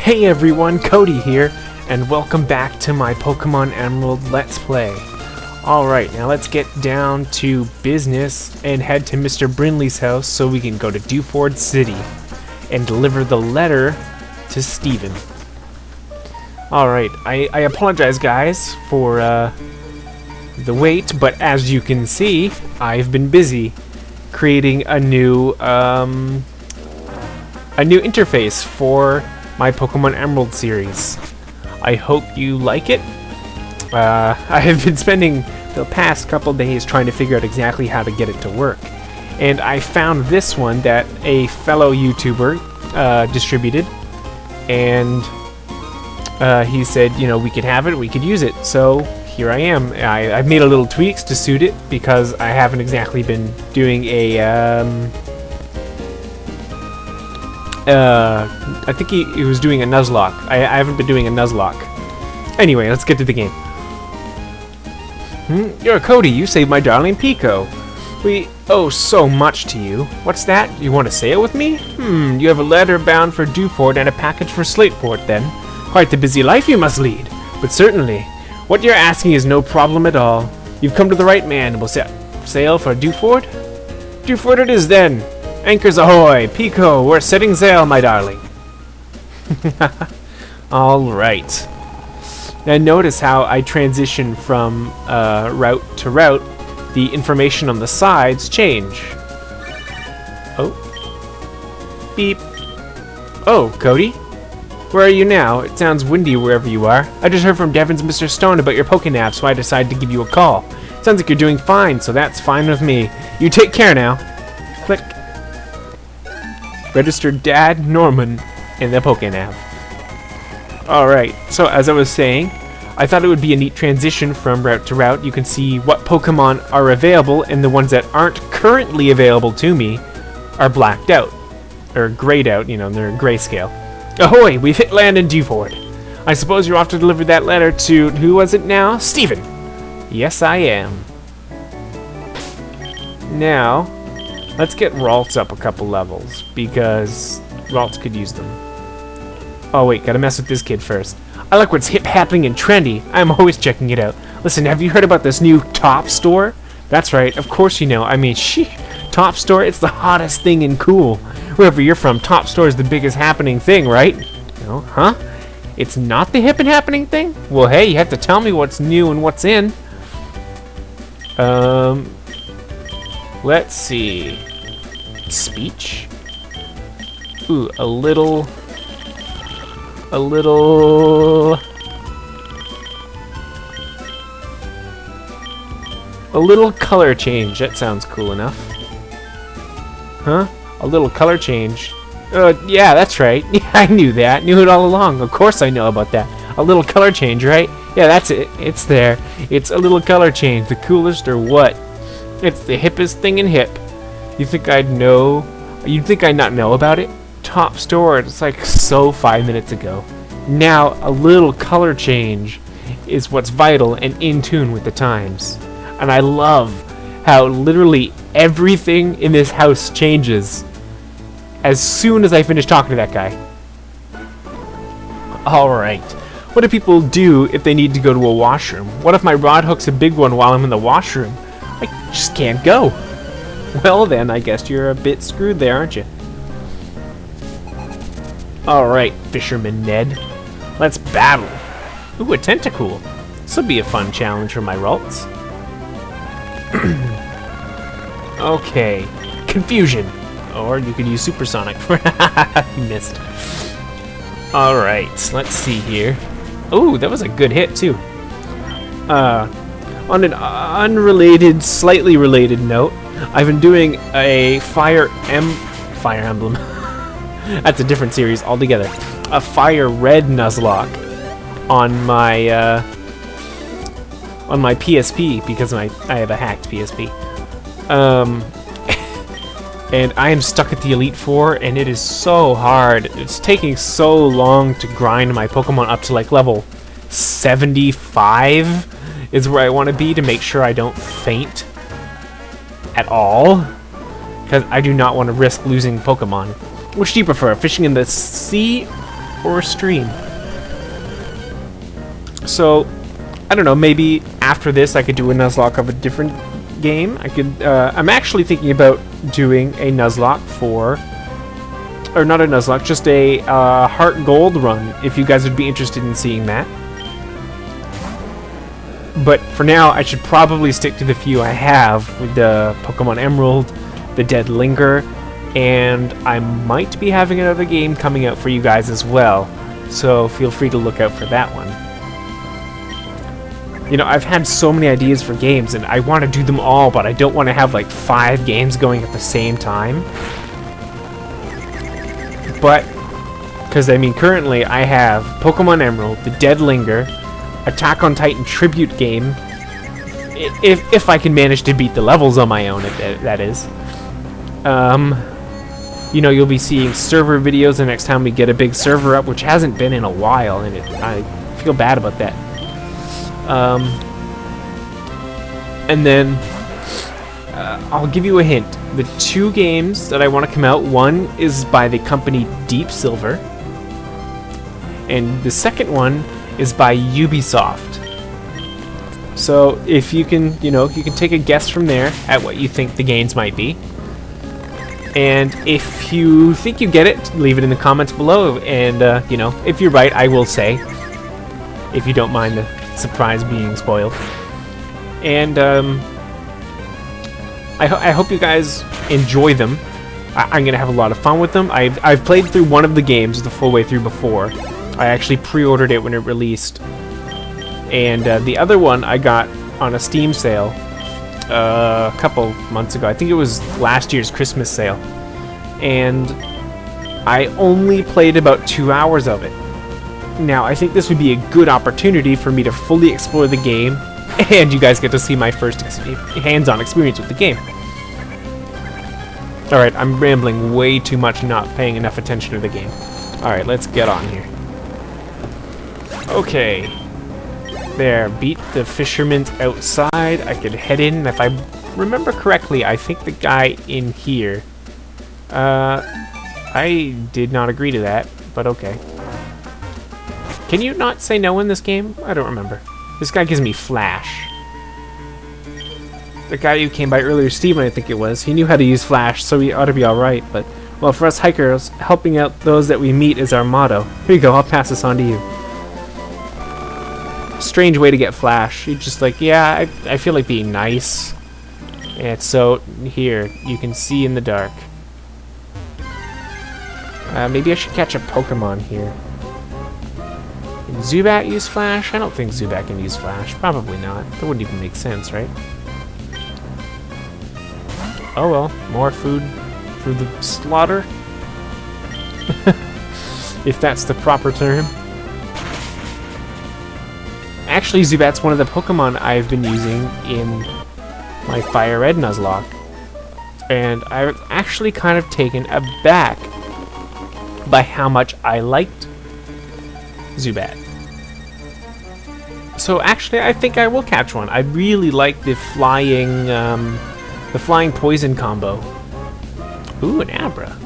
Hey everyone, Cody here, and welcome back to my Pokemon Emerald Let's Play. Alright, now let's get down to business and head to Mr. Brinley's house so we can go to Dewford City and deliver the letter to Steven. Alright, I apologize guys for the wait, but as you can see, I've been busy creating a new interface for my Pokemon Emerald series. I hope you like it. I have been spending the past couple days trying to figure out exactly how to get it to work. And I found this one that a fellow YouTuber distributed. And he said, you know, we could have it, we could use it. So here I am. I've made a little tweaks to suit it because I haven't exactly been doing a... I think he was doing a Nuzlocke. I haven't been doing a Nuzlocke. Anyway, let's get to the game. You're Cody, you saved my darling Pico. We owe so much to you. What's that? You want to say it with me? You have a letter bound for Dewford and a package for Slateport then. Quite the busy life you must lead. But certainly, what you're asking is no problem at all. You've come to the right man. We'll sail for Dewford? Dewford it is then. Anchors ahoy! Pico, we're setting sail, my darling. Alright. Now notice how I transition from route to route. The information on the sides change. Oh. Beep. Oh, Cody? Where are you now? It sounds windy wherever you are. I just heard from Devon's Mr. Stone about your Pokénap, so I decided to give you a call. Sounds like you're doing fine, so that's fine with me. You take care now. Click. Registered Dad Norman in the Pokénap. Alright, so as I was saying, I thought it would be a neat transition from route to route. You can see what Pokemon are available, and the ones that aren't currently available to me are blacked out. Or grayed out, you know, they're grayscale. Ahoy, we've hit land in Dewford. I suppose you're off to deliver that letter to, who was it now? Steven. Yes, I am. Now, let's get Ralts up a couple levels, because Ralts could use them. Oh wait, gotta mess with this kid first. I like what's hip, happening, and trendy. I'm always checking it out. Listen, have you heard about this new Top Store? That's right, of course you know. I mean, Top Store, it's the hottest thing and cool. Wherever you're from, Top Store is the biggest happening thing, right? No, huh? It's not the hip and happening thing? Well, hey, you have to tell me what's new and what's in. Let's see. Speech? Ooh, a little color change. That sounds cool enough. Huh? A little color change. Yeah, that's right. Yeah, I knew that. Knew it all along. Of course I know about that. A little color change, right? Yeah, that's it. It's there. It's a little color change. The coolest or what? It's the hippest thing in hip. You think I'd know? You'd think I'd not know about it? Top Store, it's like so 5 minutes ago. Now, a little color change is what's vital and in tune with the times. And I love how literally everything in this house changes as soon as I finish talking to that guy. Alright. What do people do if they need to go to a washroom? What if my rod hook's a big one while I'm in the washroom? I just can't go. Well then, I guess you're a bit screwed there, aren't you? Alright, Fisherman Ned. Let's battle. Ooh, a Tentacool. This'll be a fun challenge for my Ralts. Okay. Confusion. Or you could use Supersonic. You missed. Alright, let's see here. Ooh, that was a good hit, too. On an unrelated, slightly related note, I've been doing a Fire Emblem. That's a different series altogether. A Fire Red Nuzlocke on my PSP because I have a hacked PSP. And I am stuck at the Elite Four, and it is so hard. It's taking so long to grind my Pokemon up to like level 75 is where I want to be to make sure I don't faint at all. Because I do not want to risk losing Pokemon. Which do you prefer, fishing in the sea or stream. So, I don't know, maybe after this I could do a Nuzlocke of a different game. I'm actually thinking about doing a Nuzlocke or not a Nuzlocke, just a Heart Gold run, if you guys would be interested in seeing that. But for now, I should probably stick to the few I have, with the Pokemon Emerald, the Dead Linger, and I might be having another game coming out for you guys as well, so feel free to look out for that one. You know, I've had so many ideas for games, and I want to do them all, but I don't want to have like 5 games going at the same time. But, because I mean, currently I have Pokemon Emerald, the Dead Linger, Attack on Titan tribute game, if I can manage to beat the levels on my own, that is. You know, you'll be seeing server videos the next time we get a big server up, which hasn't been in a while, and I feel bad about that. And then I'll give you a hint. The 2 games that I want to come out, one is by the company Deep Silver, and the second one is by Ubisoft. So if you can, you know, you can take a guess from there at what you think the games might be. And if you think you get it, leave it in the comments below. And, you know, if you're right, I will say, if you don't mind the surprise being spoiled. And I hope you guys enjoy them. I'm going to have a lot of fun with them. I've played through one of the games the full way through before. I actually pre-ordered it when it released. And the other one I got on a Steam sale a couple months ago. I think it was last year's Christmas sale. And I only played about 2 hours of it. Now, I think this would be a good opportunity for me to fully explore the game, and you guys get to see my first hands-on experience with the game. Alright, I'm rambling way too much, not paying enough attention to the game. Alright, let's get on here. Okay. There, beat the fishermen outside. I could head in. If I remember correctly, I think the guy in here... I did not agree to that, but okay. Can you not say no in this game? I don't remember. This guy gives me flash. The guy who came by earlier, Steven, I think it was, he knew how to use flash, so he ought to be alright, but... Well, for us hikers, helping out those that we meet is our motto. Here you go, I'll pass this on to you. Strange way to get flash. You're just like, yeah, I feel like being nice. And so, here, you can see in the dark. Maybe I should catch a Pokemon here. Can Zubat use flash? I don't think Zubat can use flash. Probably not. That wouldn't even make sense, right? Oh well, more food for the slaughter. If that's the proper term. Actually, Zubat's one of the Pokemon I've been using in my Fire Red Nuzlocke. And I was actually kind of taken aback by how much I liked Zubat. So actually, I think I will catch one. I really like the flying poison combo. Ooh, an Abra.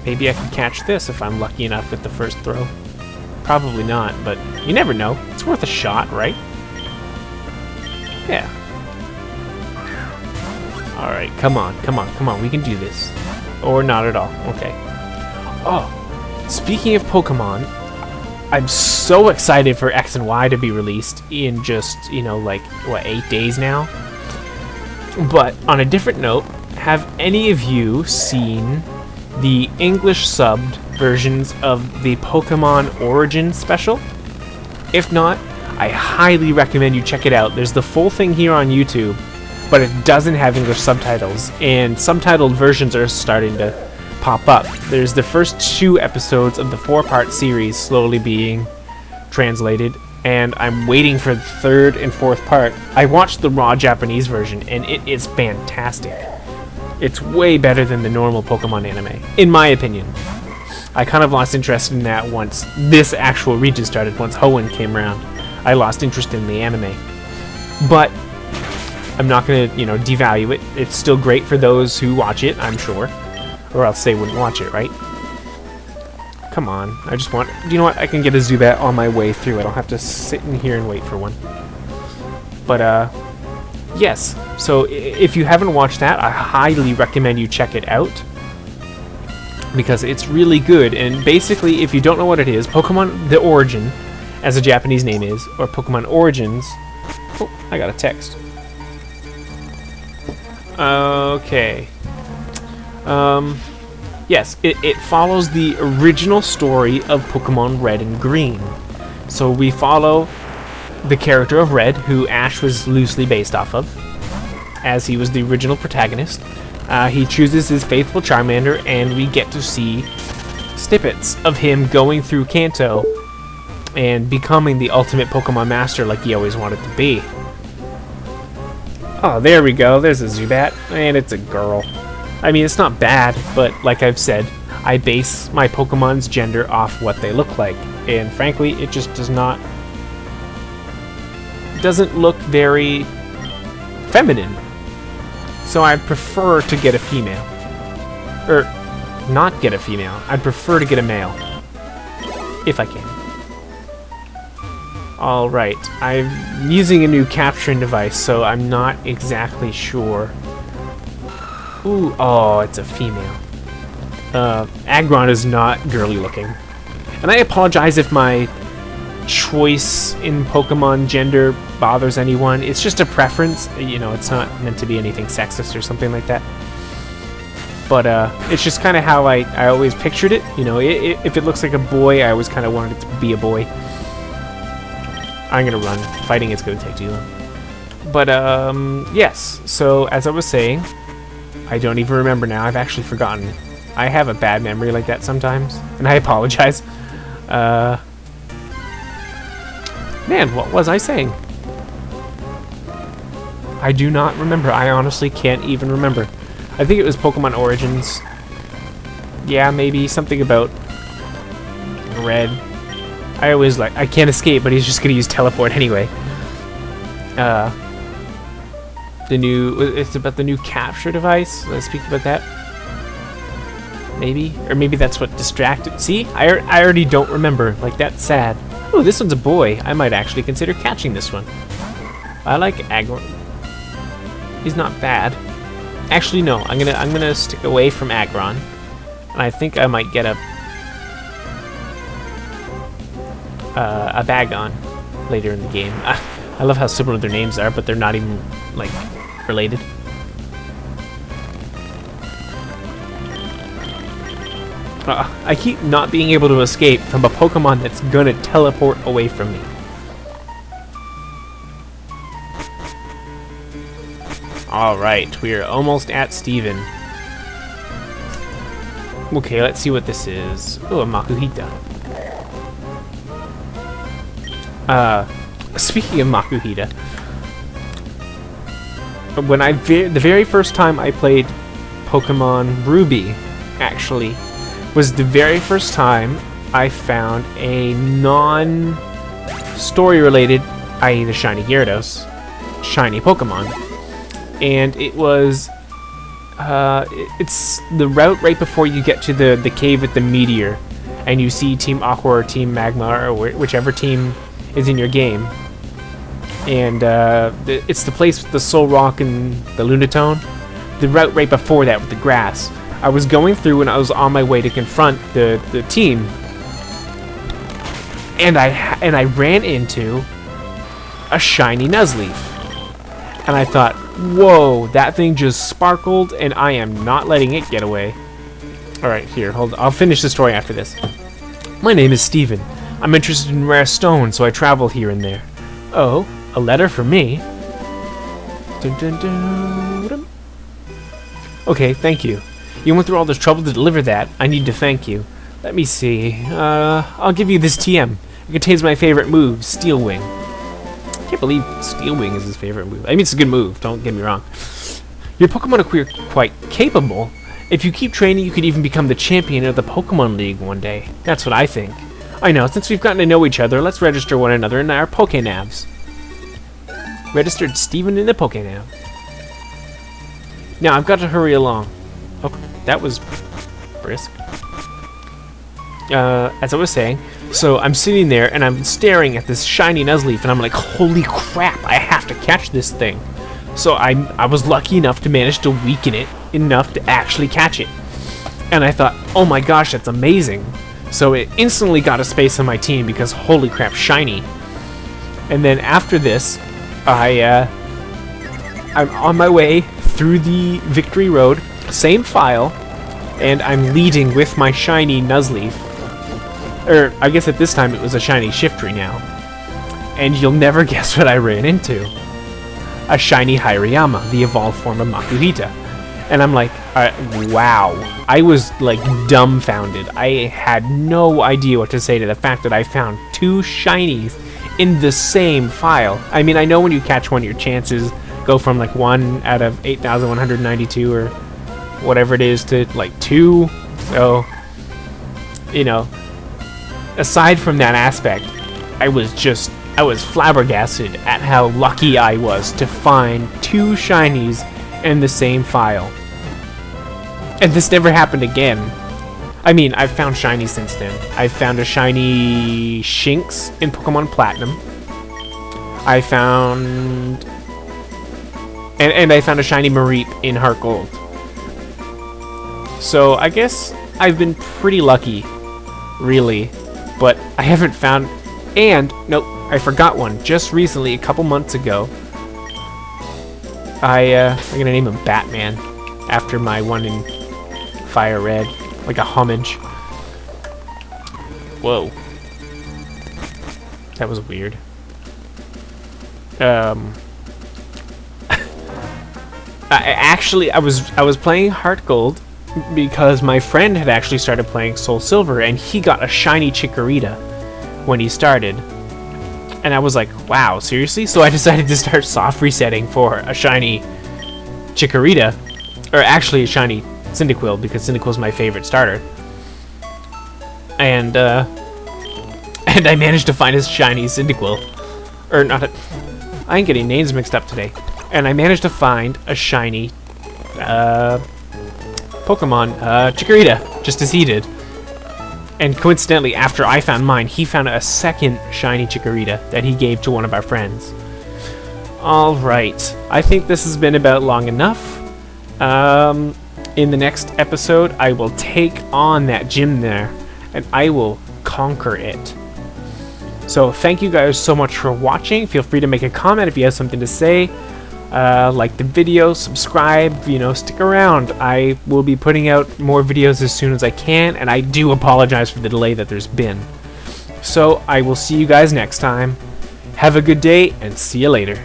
Maybe I can catch this if I'm lucky enough with the first throw. Probably not, but you never know. It's worth a shot, right? Yeah. Alright, come on, come on, come on. We can do this. Or not at all. Okay. Oh, speaking of Pokemon, I'm so excited for X and Y to be released in just, you know, like, what, 8 days now? But on a different note, have any of you seen the English subbed versions of the Pokemon Origins special? If not, I highly recommend you check it out. There's the full thing here on YouTube, but it doesn't have English subtitles, and subtitled versions are starting to pop up. There's the first 2 episodes of the 4-part series slowly being translated, and I'm waiting for the 3rd and 4th part. I watched the raw Japanese version, and it is fantastic. It's way better than the normal Pokemon anime, in my opinion. I kind of lost interest in that once this actual region started, once Hoenn came around. I lost interest in the anime. But I'm not going to, you know, devalue it. It's still great for those who watch it, I'm sure. Or else they wouldn't watch it, right? Come on. I just want... You know what? I can get a Zubat on my way through. I don't have to sit in here and wait for one. But, yes. So, if you haven't watched that, I highly recommend you check it out. Because it's really good. And basically, if you don't know what it is, Pokemon The Origin, as a Japanese name is, or Pokemon Origins... Oh, I got a text. Okay. Yes, it follows the original story of Pokemon Red and Green. So we follow the character of Red, who Ash was loosely based off of, as he was the original protagonist. He chooses his faithful Charmander, and we get to see snippets of him going through Kanto and becoming the ultimate Pokemon master like he always wanted to be. Oh, there we go. There's a Zubat, and it's a girl. I mean, it's not bad, but like I've said, I base my Pokemon's gender off what they look like. And frankly, it just doesn't look very feminine. So I prefer to get a female. Or, not get a female. I'd prefer to get a male. If I can. Alright, I'm using a new capturing device, so I'm not exactly sure. Ooh, oh, it's a female. Aggron is not girly looking. And I apologize if my choice in Pokemon gender bothers anyone. It's just a preference. You know, it's not meant to be anything sexist or something like that. But it's just kind of how I always pictured it. You know, if it looks like a boy, I always kind of wanted it to be a boy. I'm gonna run. Fighting it's gonna take too long. But yes. So as I was saying, I don't even remember now. I've actually forgotten. I have a bad memory like that sometimes, and I apologize. Man, what was I saying? I do not remember. I honestly can't even remember. I think it was Pokemon Origins. Yeah, maybe something about Red. I can't escape, but he's just gonna use teleport anyway. It's about the new capture device. Let's speak about that. Maybe, or maybe that's what distracted. See, I already don't remember. Like, that's sad. Oh, this one's a boy. I might actually consider catching this one. I like Aggron. He's not bad. Actually, no. I'm gonna stick away from Aggron, and I think I might get a Bagon later in the game. I love how similar their names are, but they're not even like related. I keep not being able to escape from a Pokemon that's gonna teleport away from me. Alright, we're almost at Steven. Okay, let's see what this is. Oh, a Makuhita. Speaking of Makuhita, when the very first time I played Pokemon Ruby, actually, was the very first time I found a non-story related, i.e. the Shiny Gyarados, shiny Pokemon. And it was, it's the route right before you get to the cave with the meteor, and you see Team Aqua or Team Magma, or whichever team is in your game. And it's the place with the Soul Rock and the Lunatone. The route right before that with the grass. I was going through and I was on my way to confront the team, and I ran into a shiny Nuzleaf, and I thought, whoa, that thing just sparkled, and I am not letting it get away. Alright, here, hold on. I'll finish the story after this. My name is Steven. I'm interested in rare stones, so I travel here and there. Oh, a letter for me? Dun, dun, dun, dun. Okay, thank you. You went through all this trouble to deliver that. I need to thank you. Let me see. I'll give you this TM. It contains my favorite move, Steel Wing. I can't believe Steel Wing is his favorite move. I mean, it's a good move, don't get me wrong. Your Pokemon are quite capable. If you keep training, you could even become the champion of the Pokemon League one day. That's what I think. I know, since we've gotten to know each other, let's register one another in our Pokénavs. Registered Steven in the Pokénav. Now, I've got to hurry along. Oh, that was brisk. as I was saying, so I'm sitting there and I'm staring at this shiny Nuzleaf, and I'm like, holy crap, I have to catch this thing. So I was lucky enough to manage to weaken it enough to actually catch it. And I thought, oh my gosh, that's amazing. So it instantly got a space on my team because holy crap, shiny. And then after this, I'm on my way through the Victory Road, same file, and I'm leading with my shiny Nuzleaf. Or, I guess at this time it was a shiny Shiftry now. And you'll never guess what I ran into. A shiny Hirayama, the evolved form of Makuhita. And I'm like, wow. I was, like, dumbfounded. I had no idea what to say to the fact that I found 2 shinies in the same file. I mean, I know when you catch one, your chances go from, like, 1 out of 8,192 or whatever it is to, like, 2. So, you know, aside from that aspect, I was flabbergasted at how lucky I was to find 2 shinies in the same file. And this never happened again. I mean, I've found shinies since then. I've found a shiny Shinx in Pokemon Platinum. I found... And I found a shiny Mareep in Heart Gold. So, I guess I've been pretty lucky, really. But I haven't found... And, nope, I forgot one. Just recently, a couple months ago, I'm gonna name him Batman after my one in Fire Red, like a homage. Whoa, that was weird. I was playing Heart Gold because my friend had actually started playing Soul Silver, and he got a shiny Chikorita when he started. And I was like, wow, seriously? So I decided to start soft resetting for a shiny Chikorita. Or actually a shiny Cyndaquil, because Cyndaquil's my favorite starter. And I managed to find his shiny Cyndaquil. Or not a... I ain't getting names mixed up today. And I managed to find a shiny Pokemon Chikorita, just as he did. And coincidentally, after I found mine, he found a second shiny Chikorita that he gave to one of our friends. Alright, I think this has been about long enough. In the next episode, I will take on that gym there, and I will conquer it. So thank you guys so much for watching. Feel free to make a comment if you have something to say. Like the video, subscribe, you know, stick around. I will be putting out more videos as soon as I can, and I do apologize for the delay that there's been. So I will see you guys next time. Have a good day, and see you later.